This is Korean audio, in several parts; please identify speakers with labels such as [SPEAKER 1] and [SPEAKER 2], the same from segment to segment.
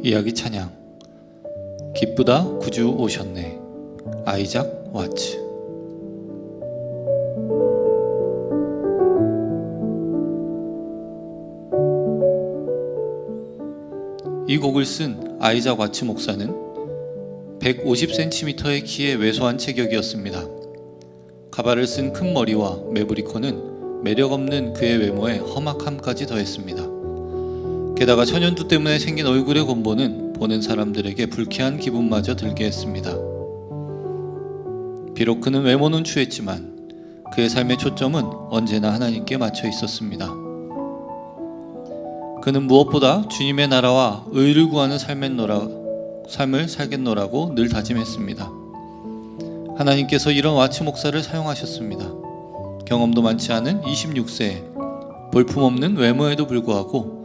[SPEAKER 1] 이야기 찬양. 기쁘다 구주 오셨네. 아이작 와츠. 이 곡을 쓴 아이작 와츠 목사는 150cm의 키의 왜소한 체격이었습니다. 가발을 쓴 큰 머리와 매부리코는 매력없는 그의 외모에 험악함까지 더했습니다. 게다가 천연두 때문에 생긴 얼굴의 곤보는 보는 사람들에게 불쾌한 기분마저 들게 했습니다. 비록 그는 외모는 추했지만 그의 삶의 초점은 언제나 하나님께 맞춰 있었습니다. 그는 무엇보다 주님의 나라와 의를 구하는 삶을 살겠노라고 늘 다짐했습니다. 하나님께서 이런 와츠 목사를 사용하셨습니다. 경험도 많지 않은 26세에 볼품없는 외모에도 불구하고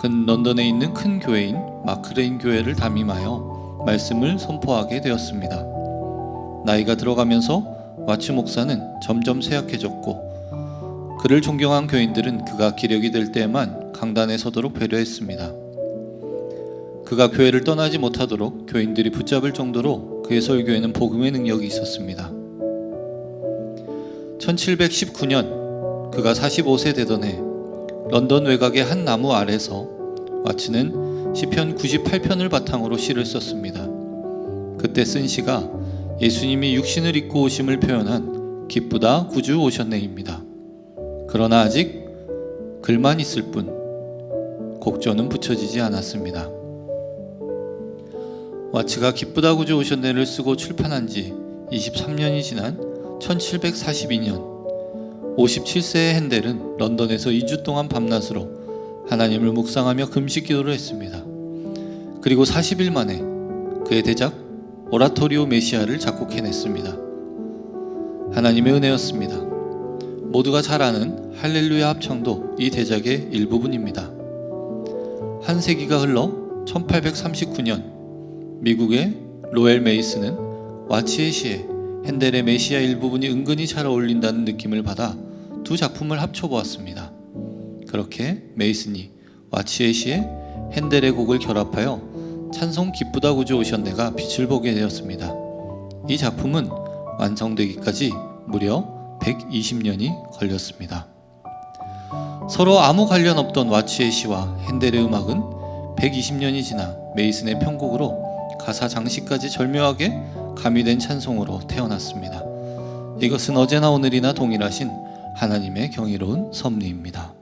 [SPEAKER 1] 그는 런던에 있는 큰 교회인 마크레인 교회를 담임하여 말씀을 선포하게 되었습니다. 나이가 들어가면서 와츠 목사는 점점 쇠약해졌고 그를 존경한 교인들은 그가 기력이 될 때에만 강단에 서도록 배려했습니다. 그가 교회를 떠나지 못하도록 교인들이 붙잡을 정도로 그의 설교에는 복음의 능력이 있었습니다. 1719년 그가 45세 되던 해 런던 외곽의 한 나무 아래서 와츠는 시편 98편을 바탕으로 시를 썼습니다. 그때 쓴 시가 예수님이 육신을 입고 오심을 표현한 기쁘다 구주 오셨네입니다. 그러나 아직 글만 있을 뿐 곡조는 붙여지지 않았습니다. 와츠가 기쁘다 구주 오셨네를 쓰고 출판한 지 23년이 지난 1742년 57세의 핸델은 런던에서 2주 동안 밤낮으로 하나님을 묵상하며 금식 기도를 했습니다. 그리고 40일 만에 그의 대작 오라토리오 메시아를 작곡해냈습니다. 하나님의 은혜였습니다. 모두가 잘 아는 할렐루야 합창도 이 대작의 일부분입니다. 한 세기가 흘러 1839년 미국의 로엘 메이슨은 와츠의 시에 핸델의 메시아 일부분이 은근히 잘 어울린다는 느낌을 받아 두 작품을 합쳐보았습니다. 그렇게 메이슨이 와츠의 시에 핸델의 곡을 결합하여 찬송 기쁘다 구주 오셨네가 빛을 보게 되었습니다. 이 작품은 완성되기까지 무려 120년이 걸렸습니다. 서로 아무 관련 없던 와츠의 시와 핸델의 음악은 120년이 지나 메이슨의 편곡으로 가사 장식까지 절묘하게 가미된 찬송으로 태어났습니다. 이것은 어제나 오늘이나 동일하신 하나님의 경이로운 섭리입니다.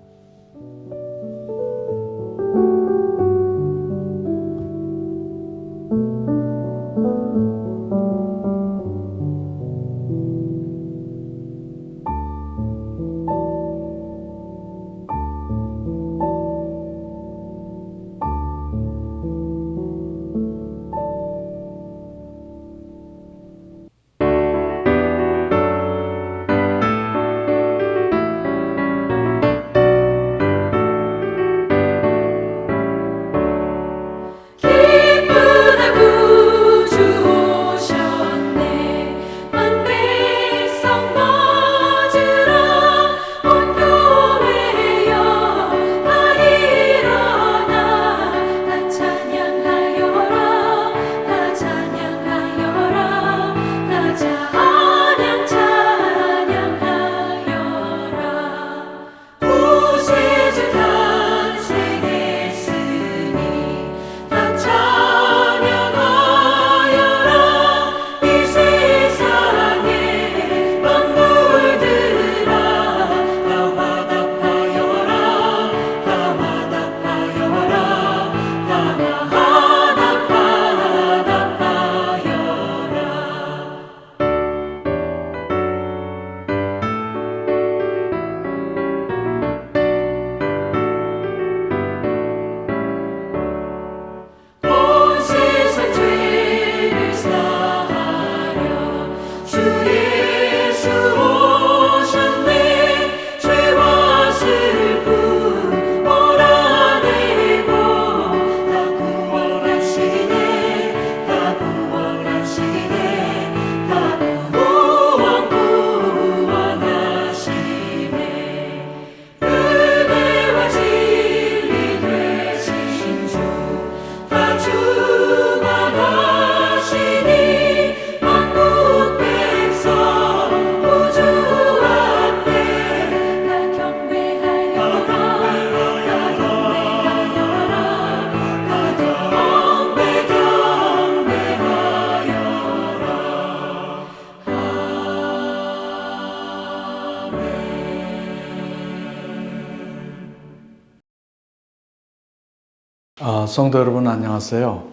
[SPEAKER 2] 성도 여러분 안녕하세요.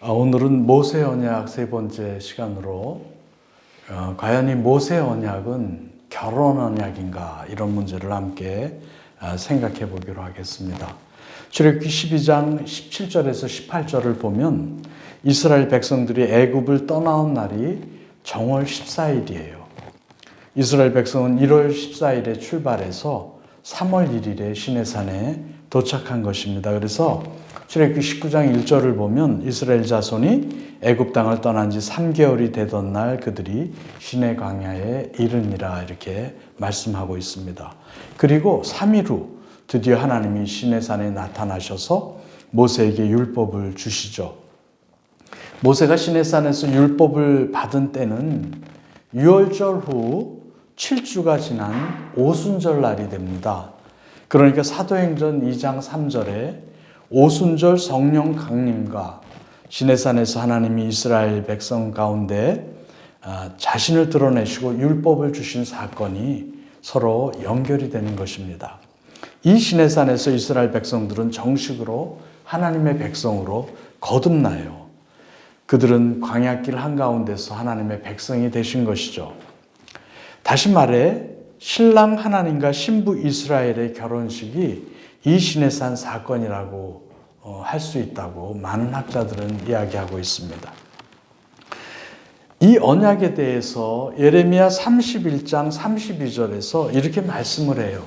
[SPEAKER 2] 오늘은 모세 언약 세 번째 시간으로 과연 이 모세 언약은 결혼 언약인가 이런 문제를 함께 생각해 보기로 하겠습니다. 출애굽기 12장 17절에서 18절을 보면 이스라엘 백성들이 애굽을 떠나온 날이 정월 14일이에요. 이스라엘 백성은 1월 14일에 출발해서 3월 1일에 시내산에 도착한 것입니다. 그래서 출애굽기 19장 1절을 보면 이스라엘 자손이 애굽 땅을 떠난 지 3개월이 되던 날 그들이 시내 광야에 이르니라 이렇게 말씀하고 있습니다. 그리고 3일 후 드디어 하나님이 시내산에 나타나셔서 모세에게 율법을 주시죠. 모세가 시내산에서 율법을 받은 때는 유월절 후 7주가 지난 오순절 날이 됩니다. 그러니까 사도행전 2장 3절에 오순절 성령 강림과 시내산에서 하나님이 이스라엘 백성 가운데 자신을 드러내시고 율법을 주신 사건이 서로 연결이 되는 것입니다. 이 시내산에서 이스라엘 백성들은 정식으로 하나님의 백성으로 거듭나요. 그들은 광야길 한가운데서 하나님의 백성이 되신 것이죠. 다시 말해 신랑 하나님과 신부 이스라엘의 결혼식이 이 시내산 사건이라고 할 수 있다고 많은 학자들은 이야기하고 있습니다. 이 언약에 대해서 예레미야 31장 32절에서 이렇게 말씀을 해요.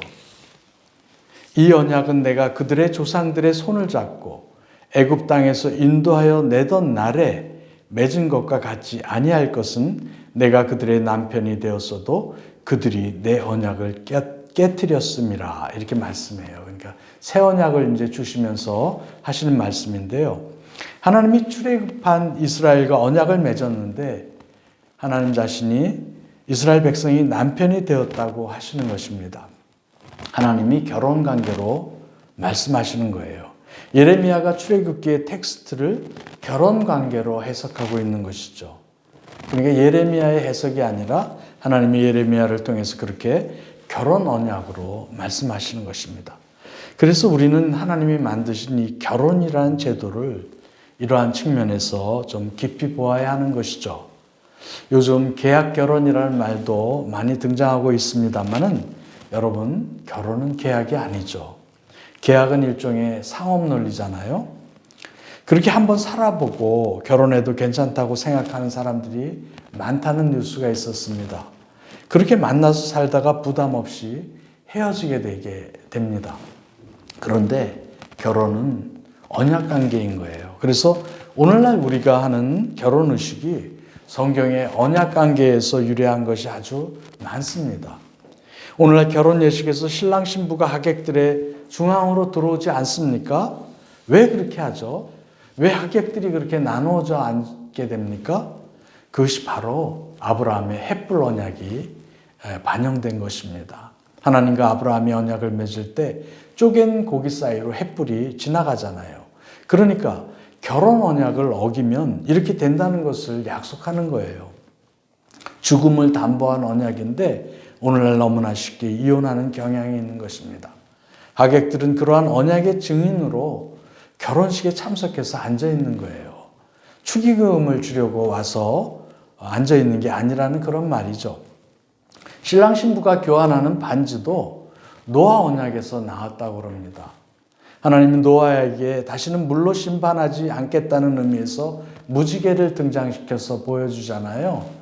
[SPEAKER 2] 이 언약은 내가 그들의 조상들의 손을 잡고 애굽 땅에서 인도하여 내던 날에 맺은 것과 같지 아니할 것은 내가 그들의 남편이 되었어도 그들이 내 언약을 깨뜨렸음이라 이렇게 말씀해요. 그러니까 새 언약을 이제 주시면서 하시는 말씀인데요. 하나님이 출애굽한 이스라엘과 언약을 맺었는데 하나님 자신이 이스라엘 백성이 남편이 되었다고 하시는 것입니다. 하나님이 결혼 관계로 말씀하시는 거예요. 예레미야가 출애굽기의 텍스트를 결혼 관계로 해석하고 있는 것이죠. 그러니까 예레미야의 해석이 아니라 하나님이 예레미야를 통해서 그렇게 결혼 언약으로 말씀하시는 것입니다. 그래서 우리는 하나님이 만드신 이 결혼이라는 제도를 이러한 측면에서 좀 깊이 보아야 하는 것이죠. 요즘 계약 결혼이라는 말도 많이 등장하고 있습니다만은 여러분, 결혼은 계약이 아니죠. 계약은 일종의 상업 논리잖아요. 그렇게 한번 살아보고 결혼해도 괜찮다고 생각하는 사람들이 많다는 뉴스가 있었습니다. 그렇게 만나서 살다가 부담 없이 헤어지게 되게 됩니다. 그런데 결혼은 언약 관계인 거예요. 그래서 오늘날 우리가 하는 결혼 의식이 성경의 언약 관계에서 유래한 것이 아주 많습니다. 오늘날 결혼 예식에서 신랑 신부가 하객들의 중앙으로 들어오지 않습니까? 왜 그렇게 하죠? 왜 하객들이 그렇게 나누어져 앉게 됩니까? 그것이 바로 아브라함의 헷불 언약이 반영된 것입니다. 하나님과 아브라함이 언약을 맺을 때 쪼갠 고기 사이로 헷불이 지나가잖아요. 그러니까 결혼 언약을 어기면 이렇게 된다는 것을 약속하는 거예요. 죽음을 담보한 언약인데 오늘날 너무나 쉽게 이혼하는 경향이 있는 것입니다. 하객들은 그러한 언약의 증인으로 결혼식에 참석해서 앉아있는 거예요. 축의금을 주려고 와서 앉아있는 게 아니라는 그런 말이죠. 신랑 신부가 교환하는 반지도 노아 언약에서 나왔다고 합니다. 하나님은 노아에게 다시는 물로 심판하지 않겠다는 의미에서 무지개를 등장시켜서 보여주잖아요.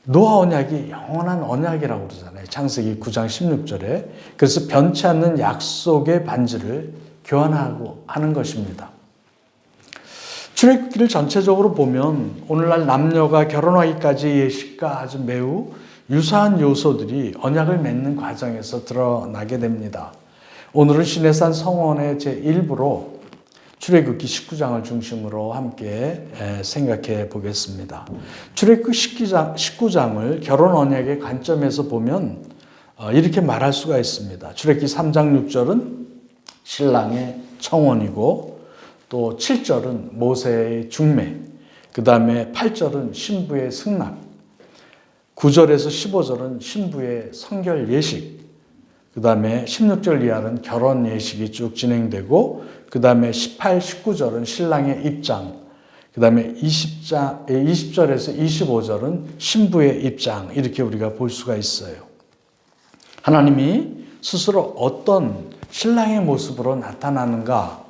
[SPEAKER 2] 노아 언약이 영원한 언약이라고 그러잖아요. 창세기 9장 16절에. 그래서 변치 않는 약속의 반지를 교환하고 하는 것입니다. 출애굽기를 전체적으로 보면 오늘날 남녀가 결혼하기까지의 예식과 아주 매우 유사한 요소들이 언약을 맺는 과정에서 드러나게 됩니다. 오늘은 시내산 성원의 제1부로 출애굽기 19장을 중심으로 함께 생각해 보겠습니다. 출애굽기 19장을 결혼 언약의 관점에서 보면 이렇게 말할 수가 있습니다. 출애굽기 3장 6절은 신랑의 청혼이고 또 7절은 모세의 중매, 그 다음에 8절은 신부의 승낙, 9절에서 15절은 신부의 성결 예식, 그 다음에 16절 이하는 결혼 예식이 쭉 진행되고 그 다음에 18, 19절은 신랑의 입장, 그 다음에 20절에서 25절은 신부의 입장, 이렇게 우리가 볼 수가 있어요. 하나님이 스스로 어떤 신랑의 모습으로 나타나는가?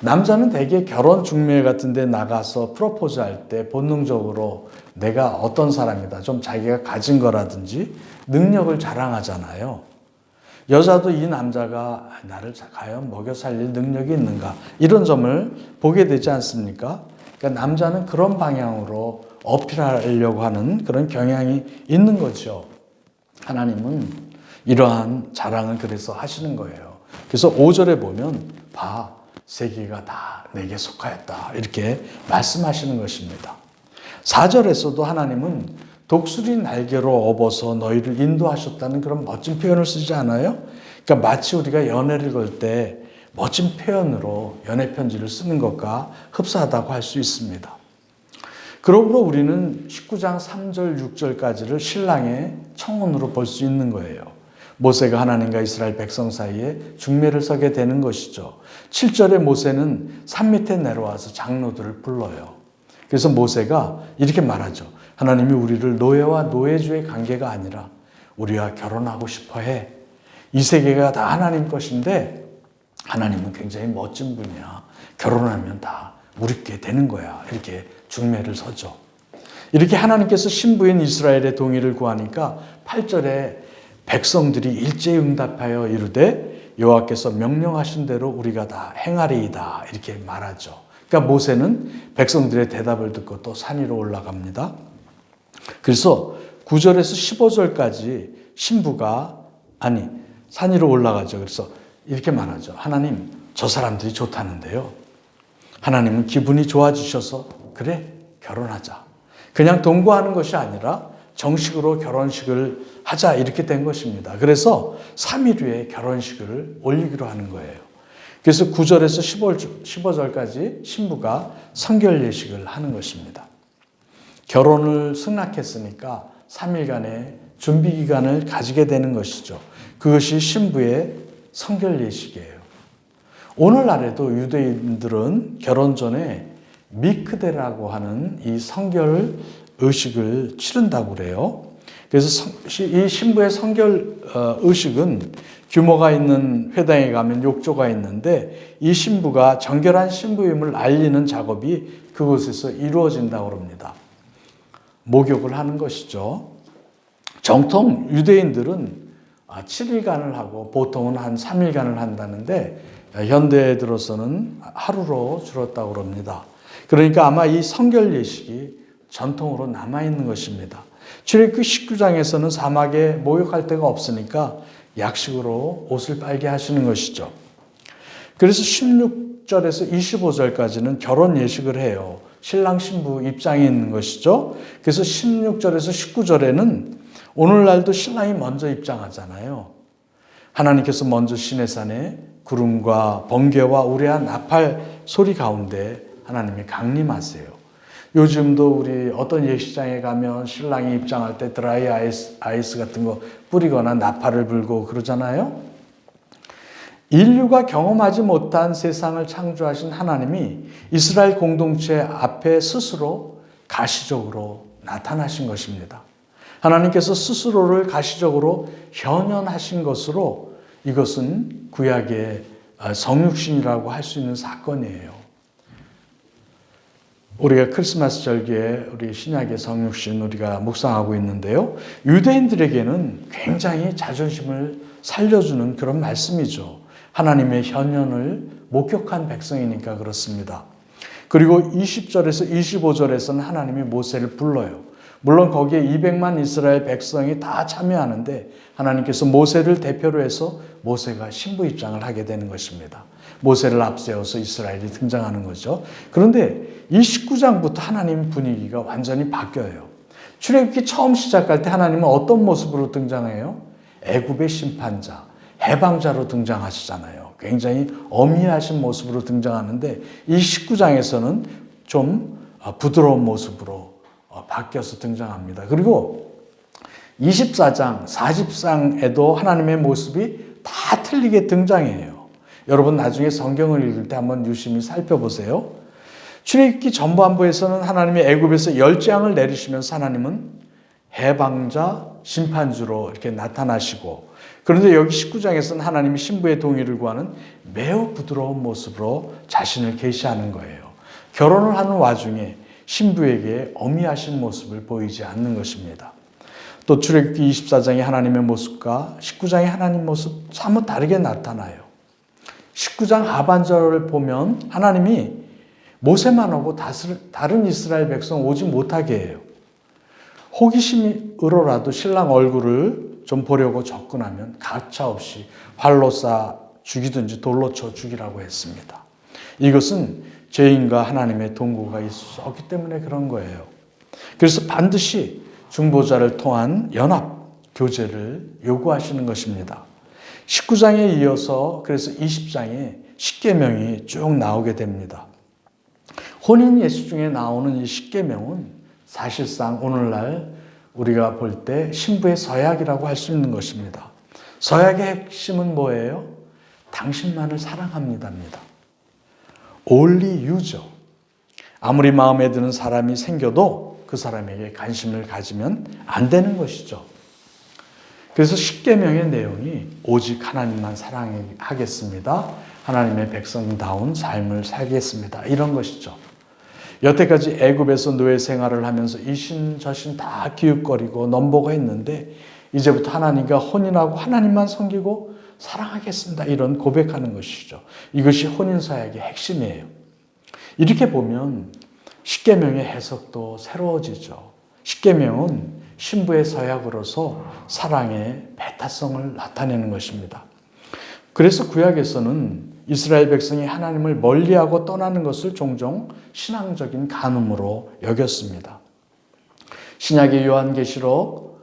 [SPEAKER 2] 남자는 대개 결혼 중매 같은 데 나가서 프로포즈 할 때 본능적으로 내가 어떤 사람이다, 좀 자기가 가진 거라든지 능력을 자랑하잖아요. 여자도 이 남자가 나를 과연 먹여 살릴 능력이 있는가, 이런 점을 보게 되지 않습니까? 그러니까 남자는 그런 방향으로 어필하려고 하는 그런 경향이 있는 거죠. 하나님은 이러한 자랑을 그래서 하시는 거예요. 그래서 5절에 보면 봐, 세계가 다 내게 속하였다, 이렇게 말씀하시는 것입니다. 4절에서도 하나님은 독수리 날개로 업어서 너희를 인도하셨다는 그런 멋진 표현을 쓰지 않아요? 그러니까 마치 우리가 연애를 걸 때 멋진 표현으로 연애 편지를 쓰는 것과 흡사하다고 할 수 있습니다. 그러므로 우리는 19장 3절, 6절까지를 신랑의 청혼으로 볼 수 있는 거예요. 모세가 하나님과 이스라엘 백성 사이에 중매를 서게 되는 것이죠. 7절에 모세는 산 밑에 내려와서 장로들을 불러요. 그래서 모세가 이렇게 말하죠. 하나님이 우리를 노예와 노예주의 관계가 아니라 우리와 결혼하고 싶어 해. 이 세계가 다 하나님 것인데 하나님은 굉장히 멋진 분이야. 결혼하면 다 우리께 되는 거야. 이렇게 중매를 서죠. 이렇게 하나님께서 신부인 이스라엘의 동의를 구하니까 8절에 백성들이 일제히 응답하여 이르되 여호와께서 명령하신 대로 우리가 다 행하리이다, 이렇게 말하죠. 그러니까 모세는 백성들의 대답을 듣고 또 산 위로 올라갑니다. 그래서 9절에서 15절까지 신부가 산 위로 올라가죠. 그래서 이렇게 말하죠. 하나님, 저 사람들이 좋다는데요. 하나님은 기분이 좋아지셔서 그래, 결혼하자. 그냥 동거하는 것이 아니라 정식으로 결혼식을 하자, 이렇게 된 것입니다. 그래서 3일 후에 결혼식을 올리기로 하는 거예요. 그래서 9절에서 15절까지 신부가 성결 예식을 하는 것입니다. 결혼을 승낙했으니까 3일간의 준비 기간을 가지게 되는 것이죠. 그것이 신부의 성결 예식이에요. 오늘날에도 유대인들은 결혼 전에 미크데라고 하는 이 성결 의식을 치른다고 그래요. 그래서 이 신부의 성결 의식은 규모가 있는 회당에 가면 욕조가 있는데 이 신부가 정결한 신부임을 알리는 작업이 그곳에서 이루어진다고 합니다. 목욕을 하는 것이죠. 정통 유대인들은 7일간을 하고 보통은 한 3일간을 한다는데 현대에 들어서는 하루로 줄었다고 합니다. 그러니까 아마 이 성결 예식이 전통으로 남아있는 것입니다. 출애굽기 19장에서는 사막에 목욕할 데가 없으니까 약식으로 옷을 빨게 하시는 것이죠. 그래서 16절에서 25절까지는 결혼 예식을 해요. 신랑 신부 입장에 있는 것이죠. 그래서 16절에서 19절에는 오늘날도 신랑이 먼저 입장하잖아요. 하나님께서 먼저 시내산에 구름과 번개와 우레한 나팔 소리 가운데 하나님이 강림하세요. 요즘도 우리 어떤 예식장에 가면 신랑이 입장할 때 드라이 아이스 같은 거 뿌리거나 나팔을 불고 그러잖아요. 인류가 경험하지 못한 세상을 창조하신 하나님이 이스라엘 공동체 앞에 스스로 가시적으로 나타나신 것입니다. 하나님께서 스스로를 가시적으로 현현하신 것으로 이것은 구약의 성육신이라고 할 수 있는 사건이에요. 우리가 크리스마스 절기에 우리 신약의 성육신 우리가 묵상하고 있는데요. 유대인들에게는 굉장히 자존심을 살려주는 그런 말씀이죠. 하나님의 현현을 목격한 백성이니까 그렇습니다. 그리고 20절에서 25절에서는 하나님이 모세를 불러요. 물론 거기에 200만 이스라엘 백성이 다 참여하는데 하나님께서 모세를 대표로 해서 모세가 신부 입장을 하게 되는 것입니다. 모세를 앞세워서 이스라엘이 등장하는 거죠. 그런데 이 19장부터 하나님 분위기가 완전히 바뀌어요. 출애굽기 처음 시작할 때 하나님은 어떤 모습으로 등장해요? 애굽의 심판자, 해방자로 등장하시잖아요. 굉장히 어미하신 모습으로 등장하는데 이 19장에서는 좀 부드러운 모습으로 바뀌어서 등장합니다. 그리고 24장, 40장에도 하나님의 모습이 다 틀리게 등장해요. 여러분 나중에 성경을 읽을 때 한번 유심히 살펴보세요. 출애굽기 전반부에서는 하나님이 애굽에서 열재앙을 내리시면서 하나님은 해방자, 심판주로 이렇게 나타나시고, 그런데 여기 19장에서는 하나님이 신부의 동의를 구하는 매우 부드러운 모습으로 자신을 계시하는 거예요. 결혼을 하는 와중에 신부에게 엄히하신 모습을 보이지 않는 것입니다. 또 출애굽기 24장의 하나님의 모습과 19장의 하나님 모습 사뭇 다르게 나타나요. 19장 하반절을 보면 하나님이 모세만 오고 다른 이스라엘 백성 오지 못하게 해요. 호기심으로라도 신랑 얼굴을 좀 보려고 접근하면 가차없이 활로 쏴 죽이든지 돌로 쳐 죽이라고 했습니다. 이것은 죄인과 하나님의 동거가 있었기 때문에 그런 거예요. 그래서 반드시 중보자를 통한 연합, 교제를 요구하시는 것입니다. 19장에 이어서 그래서 20장에 십계명이 쭉 나오게 됩니다. 혼인 예수 중에 나오는 이 십계명은 사실상 오늘날 우리가 볼 때 신부의 서약이라고 할 수 있는 것입니다. 서약의 핵심은 뭐예요? 당신만을 사랑합니다입니다. Only you죠. 아무리 마음에 드는 사람이 생겨도 그 사람에게 관심을 가지면 안 되는 것이죠. 그래서 십계명의 내용이 오직 하나님만 사랑하겠습니다. 하나님의 백성다운 삶을 살겠습니다. 이런 것이죠. 여태까지 애굽에서 노예 생활을 하면서 이신 저신 다 기웃거리고 넘보고했는데 이제부터 하나님과 혼인하고 하나님만 섬기고 사랑하겠습니다. 이런 고백하는 것이죠. 이것이 혼인서약의 핵심이에요. 이렇게 보면 십계명의 해석도 새로워지죠. 십계명은 신부의 서약으로서 사랑의 배타성을 나타내는 것입니다. 그래서 구약에서는 이스라엘 백성이 하나님을 멀리하고 떠나는 것을 종종 신앙적인 간음으로 여겼습니다. 신약의 요한계시록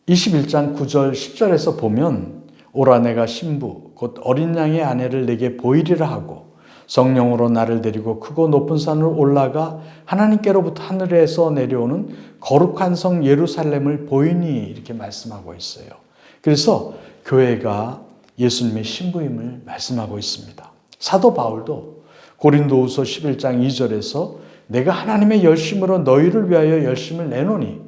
[SPEAKER 2] 21장 9절 10절에서 보면 오라 내가 신부 곧 어린 양의 아내를 내게 보이리라 하고 성령으로 나를 데리고 크고 높은 산으로 올라가 하나님께로부터 하늘에서 내려오는 거룩한 성 예루살렘을 보이니 이렇게 말씀하고 있어요. 그래서 교회가 예수님의 신부임을 말씀하고 있습니다. 사도 바울도 고린도후서 11장 2절에서 내가 하나님의 열심으로 너희를 위하여 열심을 내노니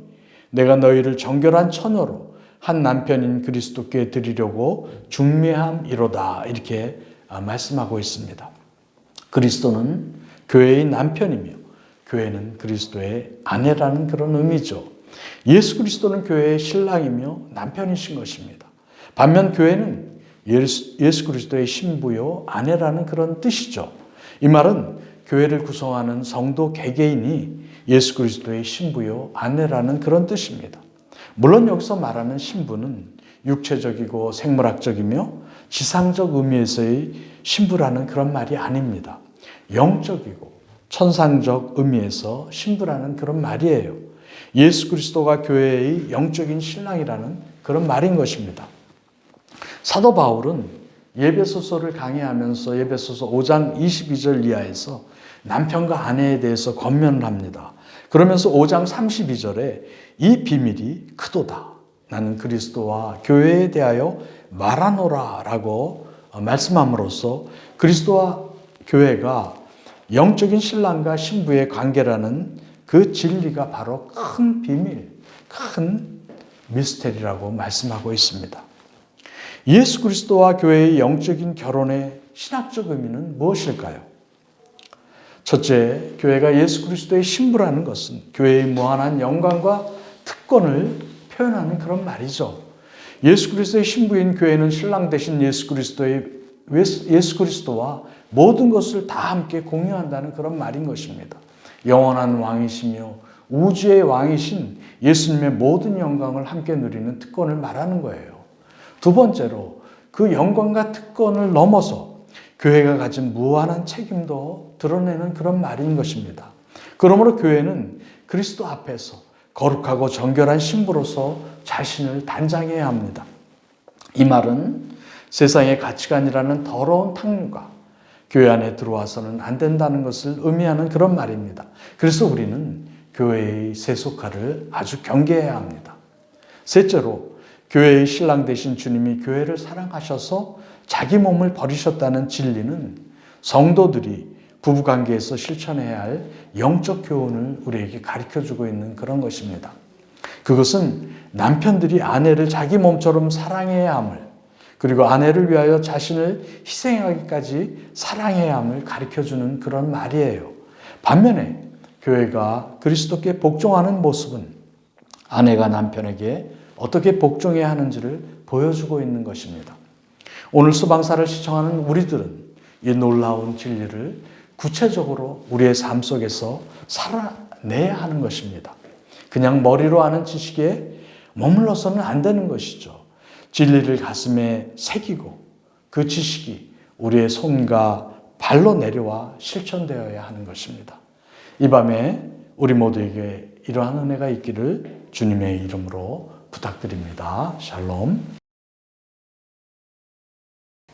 [SPEAKER 2] 내가 너희를 정결한 처녀로 한 남편인 그리스도께 드리려고 중매함이로다 이렇게 말씀하고 있습니다. 그리스도는 교회의 남편이며 교회는 그리스도의 아내라는 그런 의미죠. 예수 그리스도는 교회의 신랑이며 남편이신 것입니다. 반면 교회는 예수 그리스도의 신부요 아내라는 그런 뜻이죠. 이 말은 교회를 구성하는 성도 개개인이 예수 그리스도의 신부요 아내라는 그런 뜻입니다. 물론 여기서 말하는 신부는 육체적이고 생물학적이며 지상적 의미에서의 신부라는 그런 말이 아닙니다. 영적이고 천상적 의미에서 신부라는 그런 말이에요. 예수 그리스도가 교회의 영적인 신랑이라는 그런 말인 것입니다. 사도 바울은 예배소서를 강의하면서 예배소서 5장 22절 이하에서 남편과 아내에 대해서 권면을 합니다. 그러면서 5장 32절에 이 비밀이 크도다. 나는 그리스도와 교회에 대하여 말하노라 라고 말씀함으로써 그리스도와 교회가 영적인 신랑과 신부의 관계라는 그 진리가 바로 큰 비밀, 큰 미스테리라고 말씀하고 있습니다. 예수 그리스도와 교회의 영적인 결혼의 신학적 의미는 무엇일까요? 첫째, 교회가 예수 그리스도의 신부라는 것은 교회의 무한한 영광과 특권을 표현하는 그런 말이죠. 예수 그리스도의 신부인 교회는 신랑 되신 예수 그리스도와 모든 것을 다 함께 공유한다는 그런 말인 것입니다. 영원한 왕이시며 우주의 왕이신 예수님의 모든 영광을 함께 누리는 특권을 말하는 거예요. 두 번째로 그 영광과 특권을 넘어서 교회가 가진 무한한 책임도 드러내는 그런 말인 것입니다. 그러므로 교회는 그리스도 앞에서 거룩하고 정결한 신부로서 자신을 단장해야 합니다. 이 말은 세상의 가치관이라는 더러운 탕류가 교회 안에 들어와서는 안 된다는 것을 의미하는 그런 말입니다. 그래서 우리는 교회의 세속화를 아주 경계해야 합니다. 셋째로 교회의 신랑 되신 주님이 교회를 사랑하셔서 자기 몸을 버리셨다는 진리는 성도들이 부부관계에서 실천해야 할 영적 교훈을 우리에게 가르쳐주고 있는 그런 것입니다. 그것은 남편들이 아내를 자기 몸처럼 사랑해야 함을, 그리고 아내를 위하여 자신을 희생하기까지 사랑해야 함을 가르쳐주는 그런 말이에요. 반면에 교회가 그리스도께 복종하는 모습은 아내가 남편에게 어떻게 복종해야 하는지를 보여주고 있는 것입니다. 오늘 수방사를 시청하는 우리들은 이 놀라운 진리를 구체적으로 우리의 삶 속에서 살아내야 하는 것입니다. 그냥 머리로 아는 지식에 머물러서는 안 되는 것이죠. 진리를 가슴에 새기고 그 지식이 우리의 손과 발로 내려와 실천되어야 하는 것입니다. 이 밤에 우리 모두에게 이러한 은혜가 있기를 주님의 이름으로 부탁드립니다. 샬롬.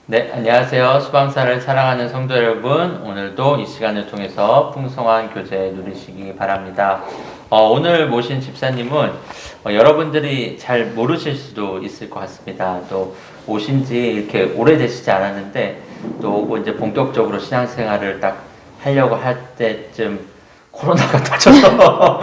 [SPEAKER 3] 네, 안녕하세요. 수방사를 사랑하는 성도 여러분, 오늘도 이 시간을 통해서 풍성한 교제 누리시기 바랍니다. 오늘 모신 집사님은 여러분들이 잘 모르실 수도 있을 것 같습니다. 또 오신 지 이렇게 오래되시지 않았는데 또 오고 이제 본격적으로 신앙생활을 딱 하려고 할 때쯤 코로나가 터져서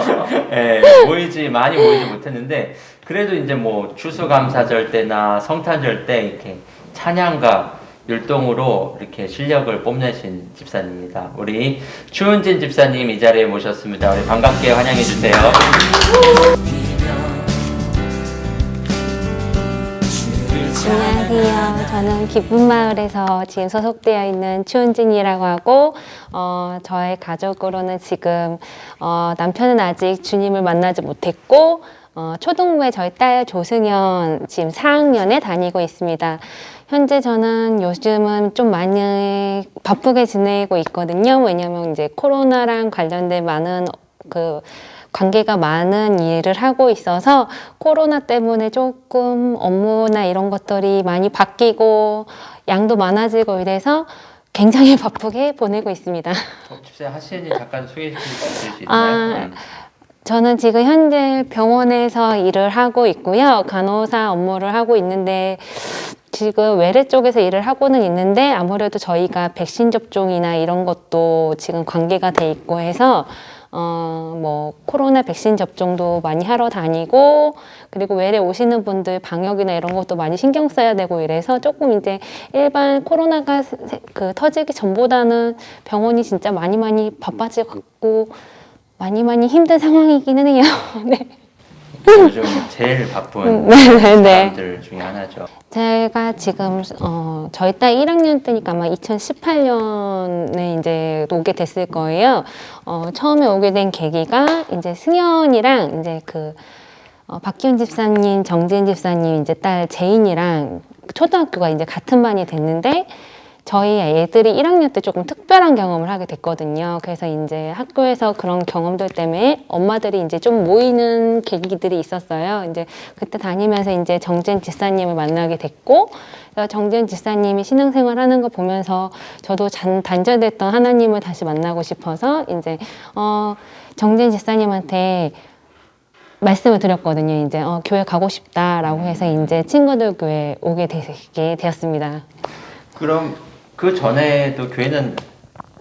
[SPEAKER 3] 많이 모이지 못했는데 그래도 이제 뭐 추수감사절 때나 성탄절 때 이렇게 찬양과 율동으로 이렇게 실력을 뽐내신 집사님입니다. 우리 추은진 집사님 이 자리에 모셨습니다. 우리 반갑게 환영해 주세요.
[SPEAKER 4] 안녕하세요. 저는 기쁨마을에서 지금 소속되어 있는 추은진이라고 하고 저의 가족으로는 지금 남편은 아직 주님을 만나지 못했고 초등부에 저희 딸 조승연 지금 4학년에 다니고 있습니다. 현재 저는 요즘은 좀 많이 바쁘게 지내고 있거든요. 왜냐면 이제 코로나랑 관련된 많은 관계가 많은 일을 하고 있어서 코로나 때문에 조금 업무나 이런 것들이 많이 바뀌고 양도 많아지고 이래서 굉장히 바쁘게 보내고 있습니다.
[SPEAKER 3] 집사님 하시는 일 잠깐 소개해 주실 수 있나요?
[SPEAKER 4] 저는 지금 현재 병원에서 일을 하고 있고요. 간호사 업무를 하고 있는데 지금 외래 쪽에서 일을 하고는 있는데 아무래도 저희가 백신 접종이나 이런 것도 지금 관계가 돼 있고 해서 뭐 코로나 백신 접종도 많이 하러 다니고 그리고 외래 오시는 분들 방역이나 이런 것도 많이 신경 써야 되고 이래서 조금 이제 일반 코로나가 터지기 전보다는 병원이 진짜 많이 바빠지고 많이 힘든 상황이기는 해요. 네.
[SPEAKER 3] 요즘 제일 바쁜 사람들 중에 하나죠.
[SPEAKER 4] 제가 지금 저희 딸 1학년 때니까 아마 2018년에 이제 오게 됐을 거예요. 처음에 오게 된 계기가 이제 승연이랑 이제 박기훈 집사님, 정지은 집사님 이제 딸 제인이랑 초등학교가 이제 같은 반이 됐는데 저희 애들이 1학년 때 조금 특별한 경험을 하게 됐거든요. 그래서 이제 학교에서 그런 경험들 때문에 엄마들이 이제 좀 모이는 계기들이 있었어요. 이제 그때 다니면서 이제 정지은 집사님을 만나게 됐고, 정지은 집사님이 신앙생활 하는 거 보면서 저도 단절됐던 하나님을 다시 만나고 싶어서 이제, 정지은 집사님한테 말씀을 드렸거든요. 이제, 교회 가고 싶다라고 해서 이제 친구들 교회 오게 되었습니다.
[SPEAKER 3] 그럼 그 전에도 교회는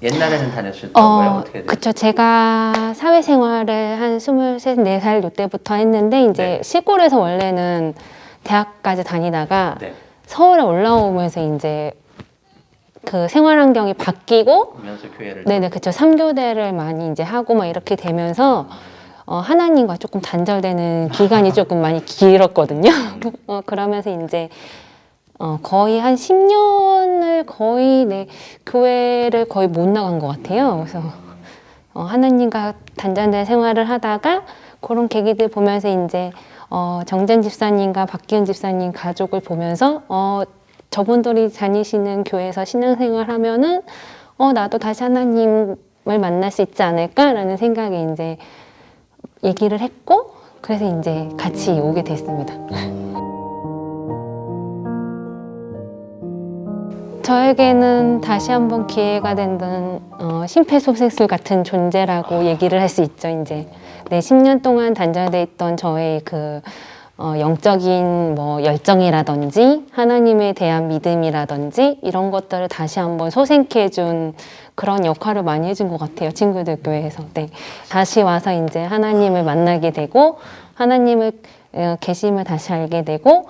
[SPEAKER 3] 옛날에는 다녔었던 거예요? 어떻게 돼요?
[SPEAKER 4] 그쵸. 제가 사회생활을 한 23, 4살 요때부터 했는데 이제
[SPEAKER 3] 네.
[SPEAKER 4] 시골에서 원래는 대학까지 다니다가
[SPEAKER 3] 네.
[SPEAKER 4] 서울에 올라오면서 이제 생활 환경이 바뀌고
[SPEAKER 3] 그러면서 교회를
[SPEAKER 4] 네네 그쵸. 3교대를 많이 이제 하고 막 이렇게 되면서 하나님과 조금 단절되는 기간이 조금 많이 길었거든요. 그러면서 이제 거의 한 10년을 교회를 거의 못 나간 것 같아요. 그래서 하나님과 단절된 생활을 하다가 그런 계기들 보면서 이제 정전 집사님과 박기훈 집사님 가족을 보면서 저분들이 다니시는 교회에서 신앙생활 하면은 나도 다시 하나님을 만날 수 있지 않을까라는 생각에 이제 얘기를 했고 그래서 이제 같이 오게 됐습니다. 저에게는 다시 한번 기회가 된다는 심폐소생술 같은 존재라고 얘기를 할 수 있죠. 이제 10년 동안 단절돼 있던 저의 영적인 뭐 열정이라든지 하나님에 대한 믿음이라든지 이런 것들을 다시 한번 소생케해준 그런 역할을 많이 해준 것 같아요. 친구들 교회에서. 네. 다시 와서 이제 하나님을 만나게 되고 하나님을 계심을 다시 알게 되고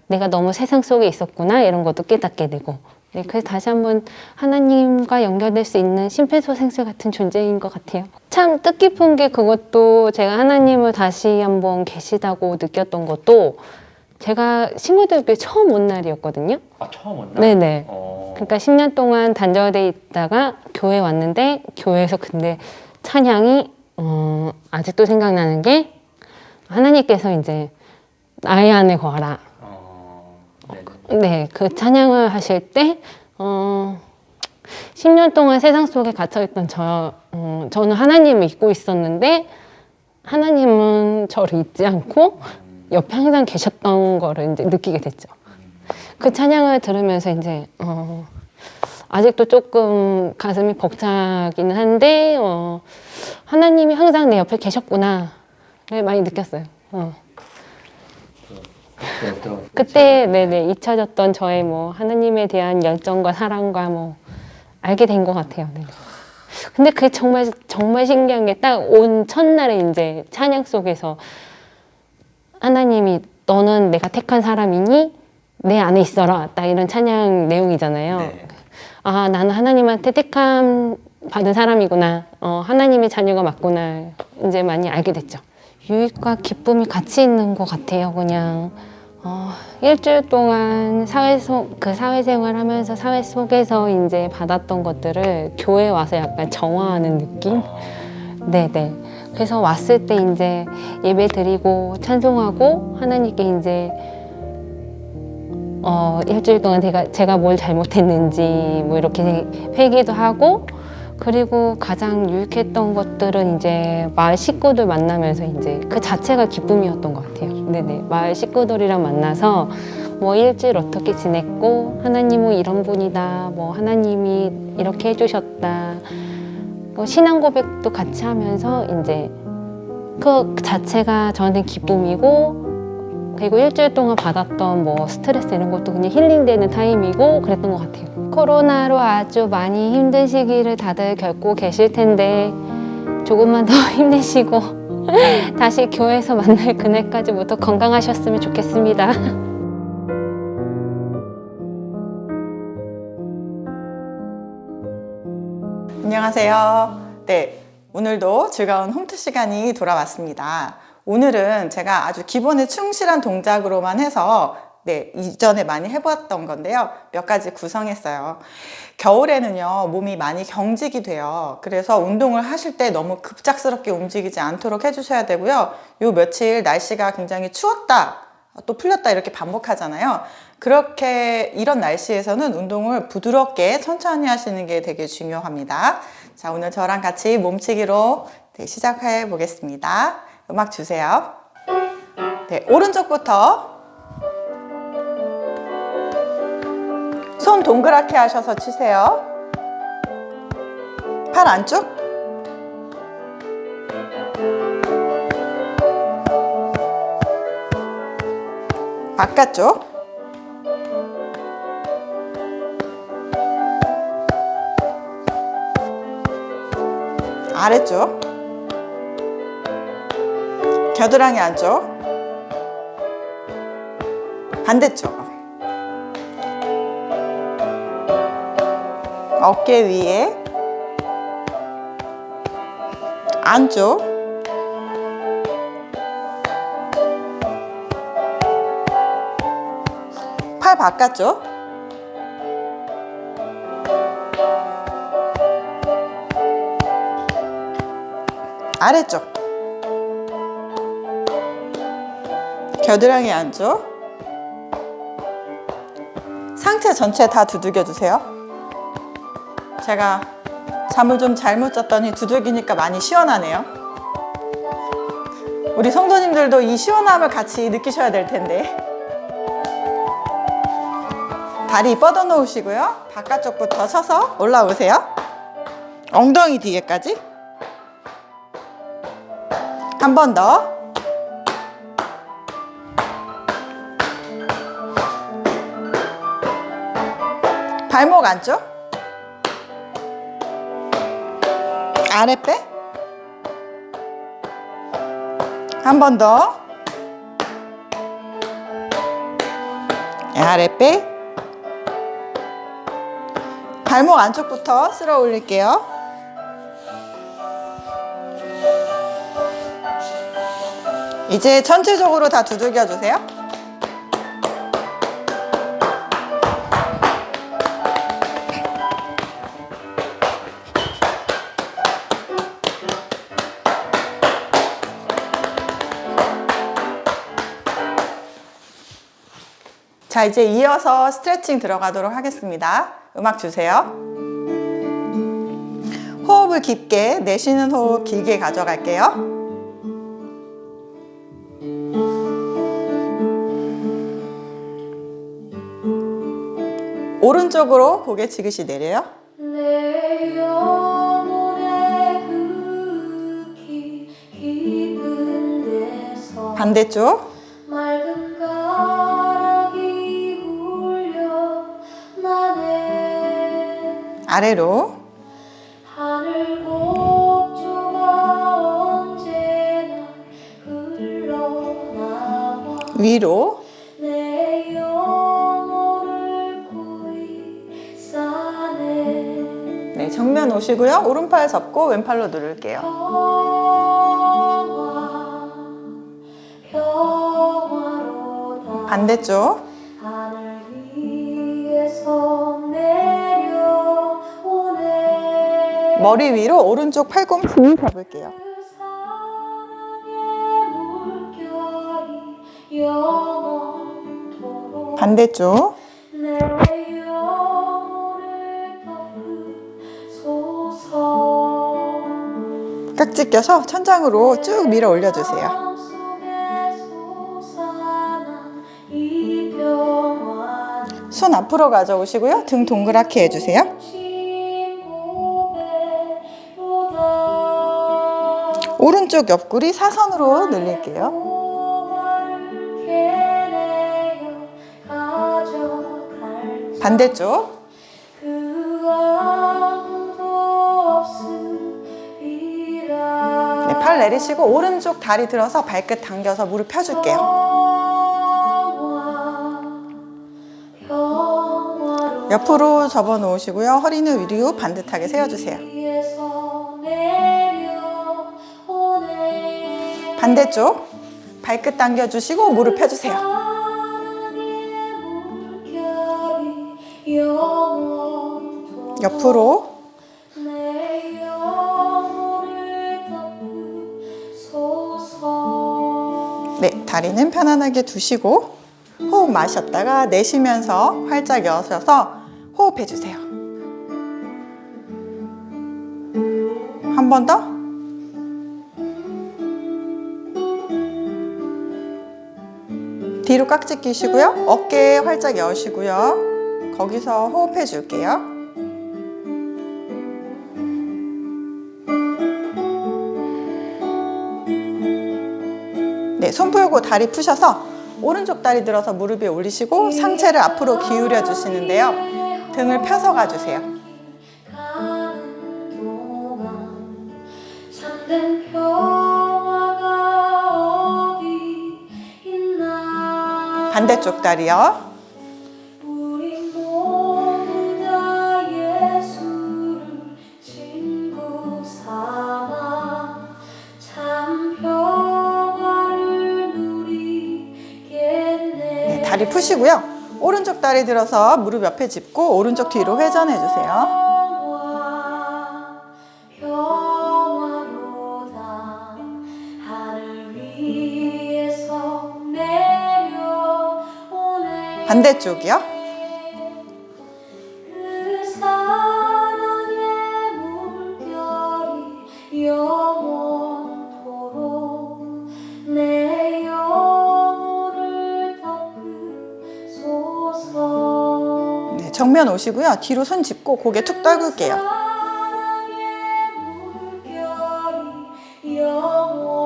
[SPEAKER 4] 내가 너무 세상 속에 있었구나 이런 것도 깨닫게 되고 네, 그래서 다시 한번 하나님과 연결될 수 있는 심폐소생술 같은 존재인 것 같아요. 참 뜻깊은 게 그것도 제가 하나님을 다시 한번 계시다고 느꼈던 것도 제가 친구들 교회 처음 온 날이었거든요.
[SPEAKER 3] 아, 처음 온 날?
[SPEAKER 4] 네네. 그러니까 10년 동안 단절돼 있다가 교회 왔는데 교회에서 근데 찬양이 아직도 생각나는 게 하나님께서 이제 나의 안에 거하라.
[SPEAKER 3] 네네.
[SPEAKER 4] 네, 그 찬양을 하실 때 10년 동안 세상 속에 갇혀있던 저는 하나님을 믿고 있었는데 하나님은 저를 잊지 않고 옆에 항상 계셨던 거를 이제 느끼게 됐죠. 그 찬양을 들으면서 이제 아직도 조금 가슴이 벅차기는 한데 하나님이 항상 내 옆에 계셨구나를 많이 느꼈어요. 그때 네네 잊혀졌던 저의 뭐 하나님에 대한 열정과 사랑과 뭐 알게 된 것 같아요. 네. 근데 그게 정말 신기한 게 딱 온 첫날에 이제 찬양 속에서 하나님이 너는 내가 택한 사람이니 내 안에 있어라 딱 이런 찬양 내용이잖아요.
[SPEAKER 3] 네.
[SPEAKER 4] 아 나는 하나님한테 택함 받은 사람이구나. 하나님의 자녀가 맞구나. 이제 많이 알게 됐죠. 유익과 기쁨이 같이 있는 것 같아요. 그냥 일주일 동안 사회생활 하면서 사회 속에서 이제 받았던 것들을 교회 와서 약간 정화하는 느낌? 네네. 그래서 왔을 때 이제 예배 드리고 찬송하고 하나님께 이제 일주일 동안 제가 뭘 잘못했는지 뭐 이렇게 회개도 하고 그리고 가장 유익했던 것들은 이제 마을 식구들 만나면서 이제 그 자체가 기쁨이었던 것 같아요. 네네. 마을 식구들이랑 만나서 뭐 일주일 어떻게 지냈고 하나님은 이런 분이다. 뭐 하나님이 이렇게 해주셨다. 신앙 고백도 같이 하면서 이제 그 자체가 저한테 기쁨이고 그리고 일주일 동안 받았던 뭐 스트레스 이런 것도 그냥 힐링되는 타임이고 그랬던 것 같아요. 코로나로 아주 많이 힘든 시기를 다들 겪고 계실 텐데 조금만 더 힘내시고 다시 교회에서 만날 그날까지 모두 건강하셨으면 좋겠습니다.
[SPEAKER 5] 안녕하세요. 네, 오늘도 즐거운 홈트 시간이 돌아왔습니다. 오늘은 제가 아주 기본에 충실한 동작으로만 해서 이전에 많이 해보았던 건데요. 몇 가지 구성했어요. 겨울에는요, 몸이 많이 경직이 돼요. 그래서 운동을 하실 때 너무 급작스럽게 움직이지 않도록 해주셔야 되고요. 요 며칠 날씨가 굉장히 추웠다, 또 풀렸다 이렇게 반복하잖아요. 그렇게 이런 날씨에서는 운동을 부드럽게 천천히 하시는 게 되게 중요합니다. 자, 오늘 저랑 같이 몸치기로 시작해 보겠습니다. 음악 주세요. 네, 오른쪽부터 손 동그랗게 하셔서 치세요. 팔 안쪽. 바깥쪽. 아래쪽. 겨드랑이 안쪽. 반대쪽. 어깨 위에. 안쪽. 팔 바깥쪽. 아래쪽. 겨드랑이 안쪽. 상체 전체 다 두들겨 주세요. 제가 잠을 좀 잘못 잤더니 두들기니까 많이 시원하네요. 우리 성도님들도 이 시원함을 같이 느끼셔야 될 텐데. 다리 뻗어 놓으시고요. 바깥쪽부터 쳐서 올라오세요. 엉덩이 뒤에까지. 한 번 더. 발목 안쪽. 아랫배. 한 번 더. 아랫배. 발목 안쪽부터 쓸어 올릴게요. 이제 전체적으로 다 두들겨 주세요. 자, 이제 이어서 스트레칭 들어가도록 하겠습니다. 음악 주세요. 호흡을 깊게, 내쉬는 호흡 길게 가져갈게요. 오른쪽으로 고개 지그시 내려요.
[SPEAKER 6] 내 영혼의 그 깊은 데서
[SPEAKER 5] 반대쪽.
[SPEAKER 6] 맑은 가락이 울려나네.
[SPEAKER 5] 아래로.
[SPEAKER 6] 하늘 곡조가 언제나 흘러나와
[SPEAKER 5] 위로.
[SPEAKER 6] 내 영혼을 고이 싸네.
[SPEAKER 5] 네, 정면 오시고요. 오른팔 접고 왼팔로 누를게요.
[SPEAKER 6] 평화로다.
[SPEAKER 5] 반대쪽.
[SPEAKER 6] 하늘 위에서 내려오네.
[SPEAKER 5] 머리 위로 오른쪽 팔꿈치 잡을게요.
[SPEAKER 6] 그 사랑의 물결이 영원토록
[SPEAKER 5] 반대쪽.
[SPEAKER 6] 내 영혼을 덮으소서.
[SPEAKER 5] 깍지 껴서 천장으로 쭉 밀어 올려주세요.
[SPEAKER 6] 마음속에 솟아난 이 평화
[SPEAKER 5] 손 앞으로 가져오시고요. 등 동그랗게 해주세요. 오른쪽 옆구리 사선으로 늘릴게요. 반대쪽. 네, 팔 내리시고 오른쪽 다리 들어서 발끝 당겨서 무릎 펴줄게요. 옆으로 접어 놓으시고요. 허리는 위로 반듯하게 세워주세요. 반대쪽. 발끝 당겨주시고 무릎 펴주세요. 옆으로. 네, 다리는 편안하게 두시고 호흡 마셨다가 내쉬면서 활짝 여셔서 호흡해 주세요. 한 번 더. 뒤로 깍지 끼시고요. 어깨 활짝 여시고요. 거기서 호흡해 줄게요. 네, 손 풀고 다리 푸셔서 오른쪽 다리 들어서 무릎 위에 올리시고 상체를 앞으로 기울여 주시는데요. 등을 펴서 가주세요. 반대쪽 다리요.
[SPEAKER 6] 우리 모두 다 예수를 친구 삼아 참 평화를 누리겠네.
[SPEAKER 5] 네, 다리 푸시고요. 오른쪽 다리 들어서 무릎 옆에 짚고 오른쪽 뒤로 회전해 주세요.
[SPEAKER 6] 평화로다. 하늘 위에서 내려오네.
[SPEAKER 5] 반대쪽이요.
[SPEAKER 6] 그 사랑의 물결이 영원토록 내 영혼을 덮으소서.
[SPEAKER 5] 네, 정면 오시고요. 뒤로 손 짚고 고개 툭 떨굴게요.
[SPEAKER 6] 사랑의 물결이 영원토록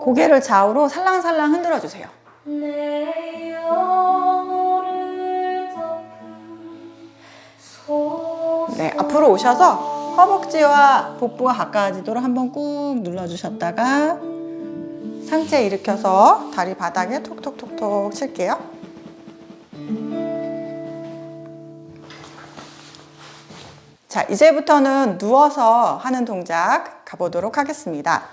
[SPEAKER 5] 고개를 좌우로 살랑살랑 흔들어 주세요.
[SPEAKER 6] 내 영혼을
[SPEAKER 5] 네, 앞으로 오셔서 허벅지와 복부가 가까워지도록 한번 꾹 눌러주셨다가 상체 일으켜서 다리 바닥에 톡톡톡톡 칠게요. 자, 이제부터는 누워서 하는 동작 가보도록 하겠습니다.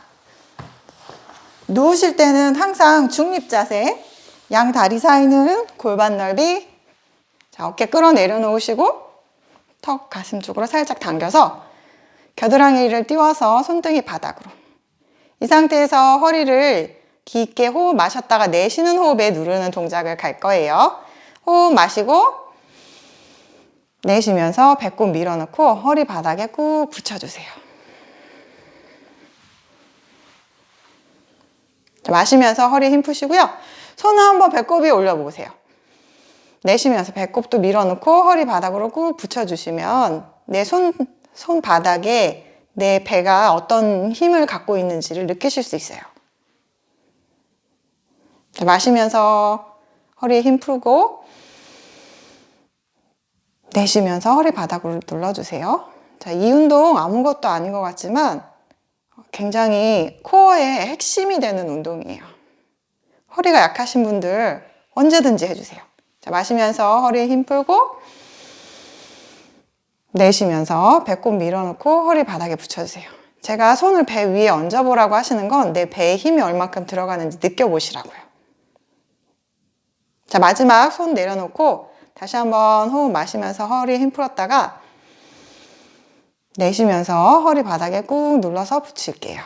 [SPEAKER 5] 누우실 때는 항상 중립 자세, 양 다리 사이는 골반 넓이, 자, 어깨 끌어내려 놓으시고 턱 가슴 쪽으로 살짝 당겨서 겨드랑이를 띄워서 손등이 바닥으로. 이 상태에서 허리를 깊게 호흡 마셨다가 내쉬는 호흡에 누르는 동작을 갈 거예요. 호흡 마시고 내쉬면서 배꼽 밀어넣고 허리 바닥에 꾹 붙여주세요. 자, 마시면서 허리 힘 푸시고요. 손을 한번 배꼽 위에 올려보세요. 내쉬면서 배꼽도 밀어넣고 허리 바닥으로 꾹 붙여주시면 내 손 바닥에 내 배가 어떤 힘을 갖고 있는지를 느끼실 수 있어요. 자, 마시면서 허리에 힘 풀고 내쉬면서 허리 바닥으로 눌러주세요. 자, 이 운동 아무것도 아닌 것 같지만 굉장히 코어의 핵심이 되는 운동이에요. 허리가 약하신 분들 언제든지 해주세요. 자, 마시면서 허리에 힘 풀고 내쉬면서 배꼽 밀어넣고 허리 바닥에 붙여주세요. 제가 손을 배 위에 얹어보라고 하시는 건 내 배에 힘이 얼마큼 들어가는지 느껴보시라고요. 자, 마지막 손 내려놓고 다시 한번 호흡 마시면서 허리에 힘 풀었다가 내쉬면서 허리 바닥에 꾹 눌러서 붙일게요.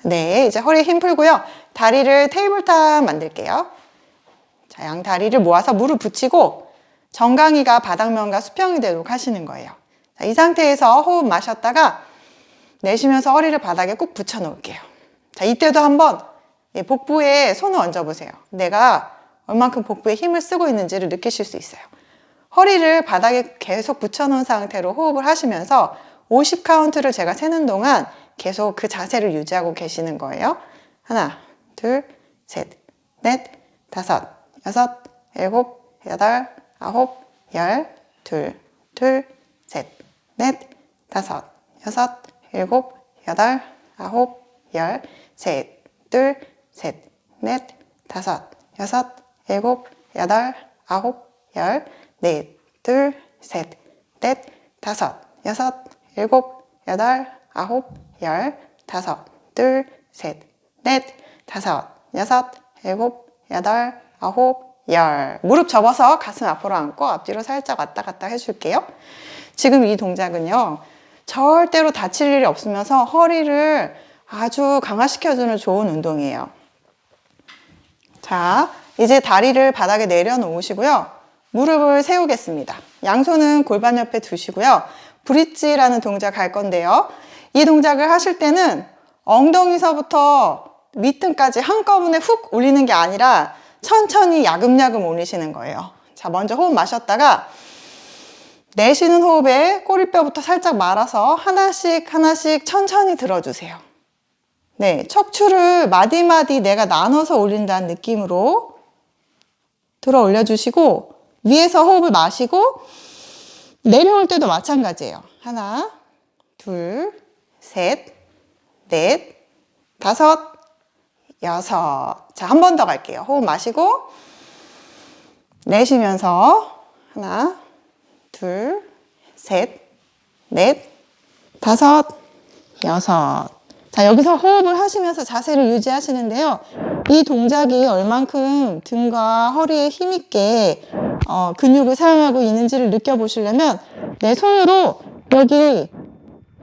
[SPEAKER 5] 네, 이제 허리에 힘 풀고요. 다리를 테이블탑 만들게요. 자, 양 다리를 모아서 무릎 붙이고 정강이가 바닥면과 수평이 되도록 하시는 거예요. 자, 이 상태에서 호흡 마셨다가 내쉬면서 허리를 바닥에 꾹 붙여 놓을게요. 자, 이때도 한번 복부에 손을 얹어보세요. 내가 얼만큼 복부에 힘을 쓰고 있는지를 느끼실 수 있어요. 허리를 바닥에 계속 붙여놓은 상태로 호흡을 하시면서 50카운트를 제가 세는 동안 계속 그 자세를 유지하고 계시는 거예요. 하나, 둘, 셋, 넷, 다섯, 여섯, 일곱, 여덟, 아홉, 열, 둘, 셋, 넷, 다섯, 여섯, 일곱, 여덟, 아홉, 열, 셋, 둘, 셋, 넷, 다섯, 여섯, 일곱, 여덟, 아홉, 열, 넷, 둘, 셋, 넷, 다섯, 여섯, 일곱, 여덟, 아홉, 열, 다섯, 둘, 셋, 넷, 다섯, 여섯, 일곱, 여덟, 아홉, 열. 무릎 접어서 가슴 앞으로 안고 앞뒤로 살짝 왔다 갔다 해줄게요. 지금 이 동작은요, 절대로 다칠 일이 없으면서 허리를 아주 강화시켜주는 좋은 운동이에요. 자, 이제 다리를 바닥에 내려놓으시고요. 무릎을 세우겠습니다. 양손은 골반 옆에 두시고요. 브릿지라는 동작 할 건데요. 이 동작을 하실 때는 엉덩이서부터 밑등까지 한꺼번에 훅 올리는 게 아니라 천천히 야금야금 올리시는 거예요. 자, 먼저 호흡 마셨다가 내쉬는 호흡에 꼬리뼈부터 살짝 말아서 하나씩 하나씩 천천히 들어주세요. 네, 척추를 마디마디 내가 나눠서 올린다는 느낌으로 들어 올려주시고 위에서 호흡을 마시고 내려올 때도 마찬가지예요. 하나, 둘, 셋, 넷, 다섯, 여섯. 자, 한 번 더 갈게요. 호흡 마시고 내쉬면서 하나, 둘, 셋, 넷, 다섯, 여섯. 자, 여기서 호흡을 하시면서 자세를 유지하시는데요. 이 동작이 얼만큼 등과 허리에 힘있게 근육을 사용하고 있는지를 느껴보시려면 내 손으로 여기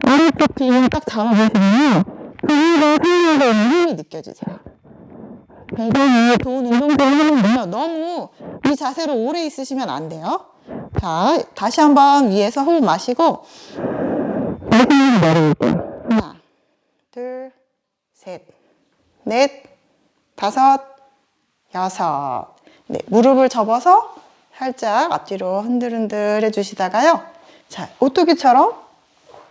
[SPEAKER 5] 아래쪽 뒤를 딱 잡아보시면 근육을 사용하고 있는 힘이 느껴지세요. 굉장히 좋은 운동들을 하는데요. 너무 이 자세로 오래 있으시면 안 돼요. 자, 다시 한번 위에서 호흡 마시고 내려올게요. 하나, 둘, 셋, 넷, 다섯, 여섯. 네, 무릎을 접어서 살짝 앞뒤로 흔들흔들 해주시다가요. 자, 오뚜기처럼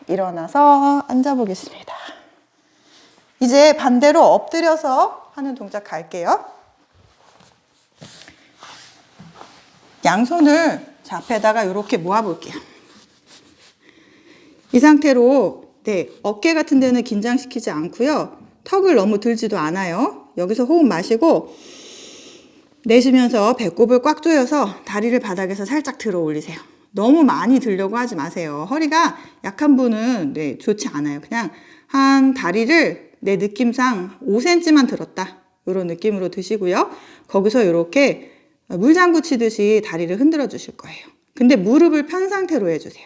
[SPEAKER 5] 일어나서 앉아보겠습니다. 이제 반대로 엎드려서 하는 동작 갈게요. 양손을 자, 앞에다가 이렇게 모아볼게요. 이 상태로 어깨 같은 데는 긴장시키지 않고요. 턱을 너무 들지도 않아요. 여기서 호흡 마시고 내쉬면서 배꼽을 꽉 조여서 다리를 바닥에서 살짝 들어 올리세요. 너무 많이 들려고 하지 마세요. 허리가 약한 분은 좋지 않아요. 그냥 한 다리를 내 느낌상 5cm만 들었다. 이런 느낌으로 드시고요. 거기서 이렇게 물장구 치듯이 다리를 흔들어 주실 거예요. 근데 무릎을 편 상태로 해주세요.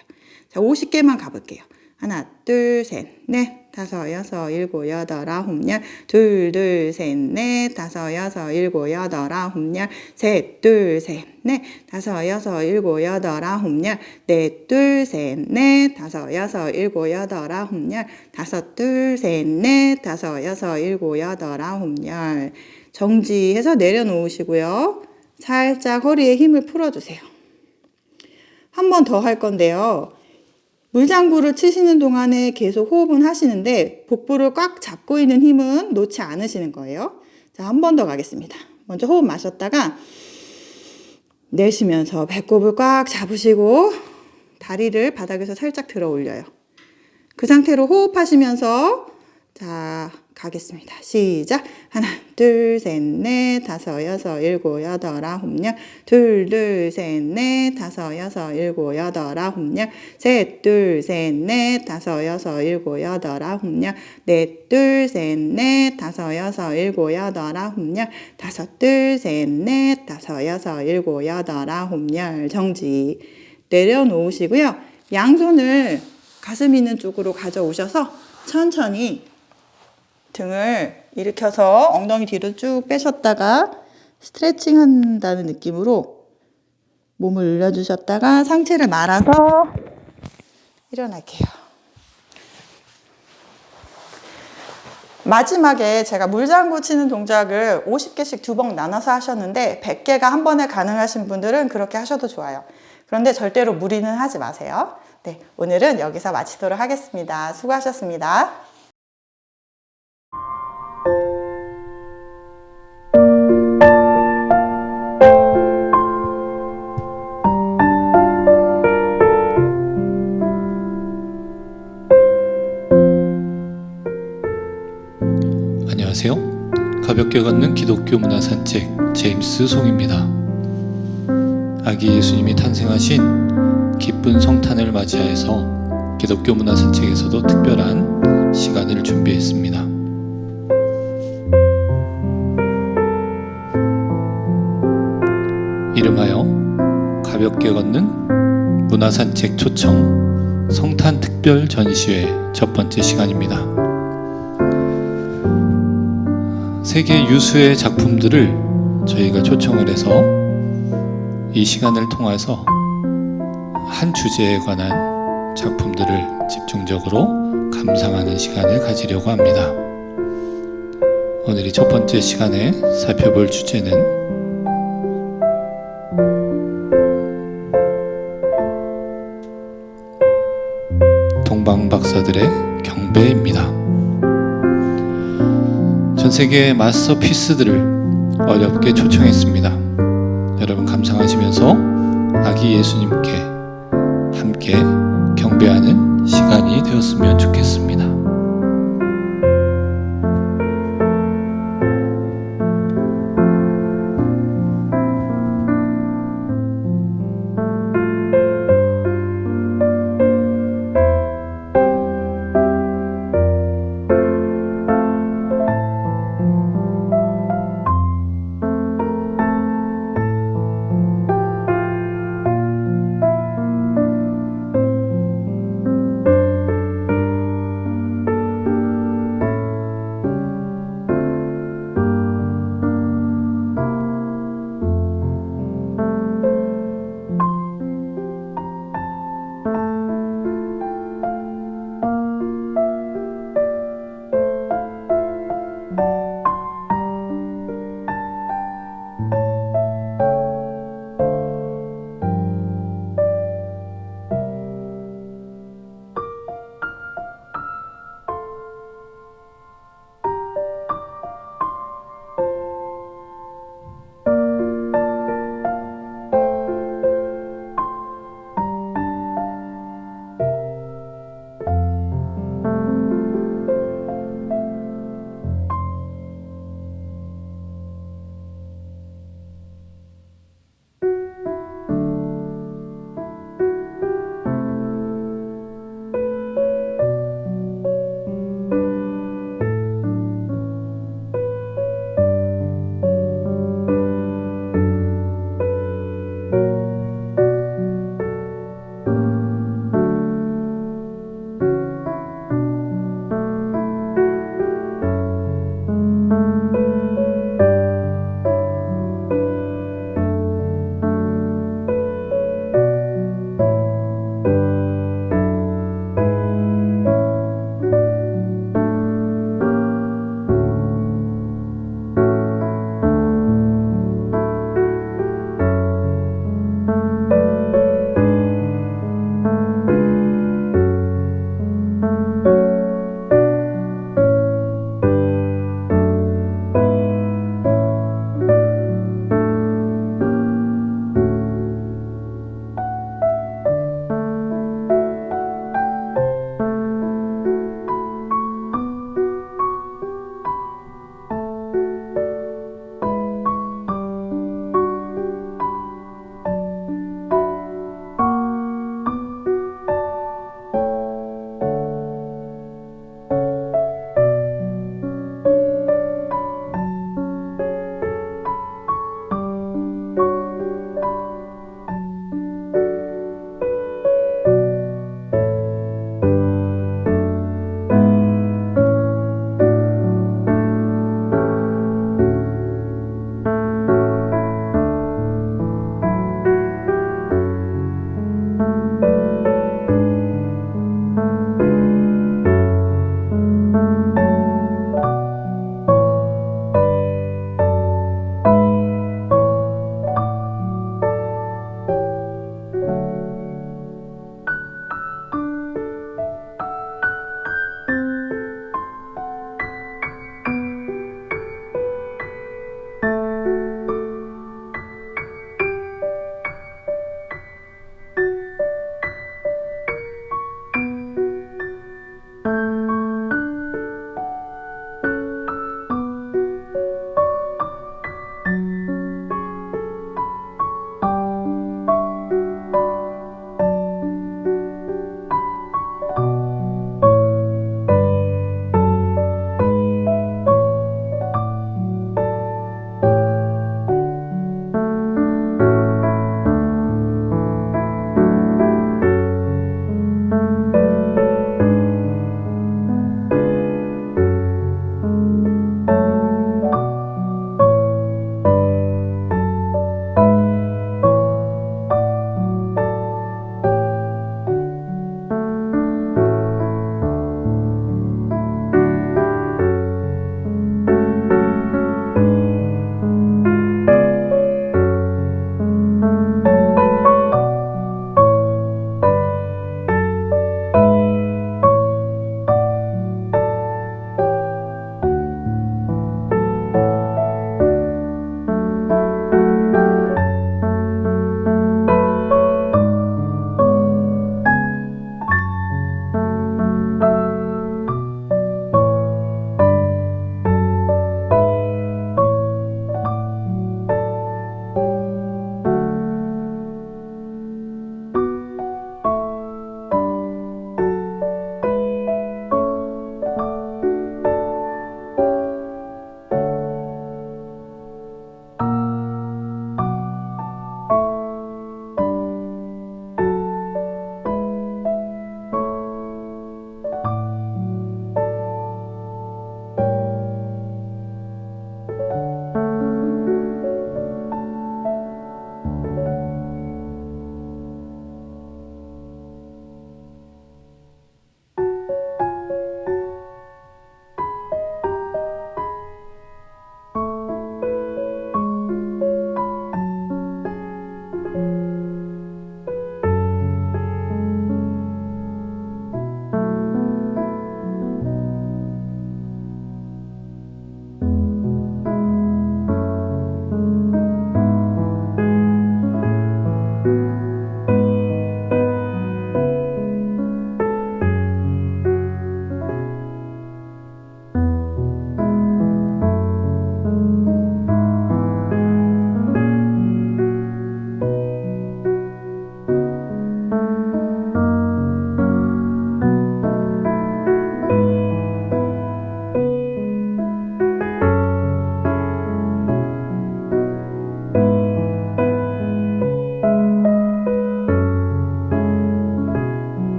[SPEAKER 5] 자, 50개만 가볼게요. 하나, 둘, 셋, 넷, 다섯, 여섯, 일곱, 여덟, 아홉, 열, 둘, 둘, 셋, 넷, 다섯, 여섯, 일곱, 여덟, 아홉, 열, 셋, 둘, 셋, 넷, 다섯, 여섯, 일곱, 여덟, 아홉, 열, 넷, 둘, 셋, 넷, 다섯, 여섯, 일곱, 여덟, 아홉, 열, 다섯, 둘, 셋, 넷, 다섯, 여섯, 일곱, 여덟, 아홉, 열. 정지해서 내려놓으시고요. 살짝 허리에 힘을 풀어주세요. 한 번 더 할 건데요. 물장구를 치시는 동안에 계속 호흡은 하시는데 복부를 꽉 잡고 있는 힘은 놓지 않으시는 거예요. 자, 한 번 더 가겠습니다. 먼저 호흡 마셨다가 내쉬면서 배꼽을 꽉 잡으시고 다리를 바닥에서 살짝 들어 올려요. 그 상태로 호흡하시면서 자, 가겠습니다. 시작. 하나, 둘, 셋, 넷, 다섯, 여섯, 일곱, 여덟, 아홉, 열, 둘, 둘, 셋, 넷, 다섯, 여섯, 일곱, 여덟, 아홉, 열, 셋, 둘, 셋, 넷, 다섯, 여섯, 일곱, 여덟, 아홉, 열, 넷, 둘, 셋, 넷, 다섯, 여섯, 일곱, 여덟, 아홉, 열, 다섯, 둘, 셋, 넷, 다섯, 여섯, 일곱, 여덟, 아홉, 열. 정지. 내려놓으시고요. 양손을 가슴 있는 쪽으로 가져오셔서 천천히 등을 일으켜서 엉덩이 뒤로 쭉 빼셨다가 스트레칭 한다는 느낌으로 몸을 올려주셨다가 상체를 말아서 일어날게요. 마지막에 제가 물장구 치는 동작을 50개씩 2번 나눠서 하셨는데 100개가 한 번에 가능하신 분들은 그렇게 하셔도 좋아요. 그런데 절대로 무리는 하지 마세요. 네, 오늘은 여기서 마치도록 하겠습니다. 수고하셨습니다.
[SPEAKER 1] 안녕하세요. 가볍게 걷는 기독교 문화 산책 제임스 송입니다. 아기 예수님이 탄생하신 기쁜 성탄을 맞이하여서 기독교 문화 산책에서도 특별한 시간을 준비했습니다. 이름하여 가볍게 걷는 문화 산책 초청 성탄 특별 전시회 첫 번째 시간입니다. 세계 유수의 작품들을 저희가 초청을 해서 이 시간을 통해서 한 주제에 관한 작품들을 집중적으로 감상하는 시간을 가지려고 합니다. 오늘 이 첫 번째 시간에 살펴볼 주제는 동방박사들의 경배입니다. 전 세계의 마스터피스들을 어렵게 초청했습니다. 여러분 감상하시면서 아기 예수님께 함께 경배하는 시간이 되었으면 좋겠습니다.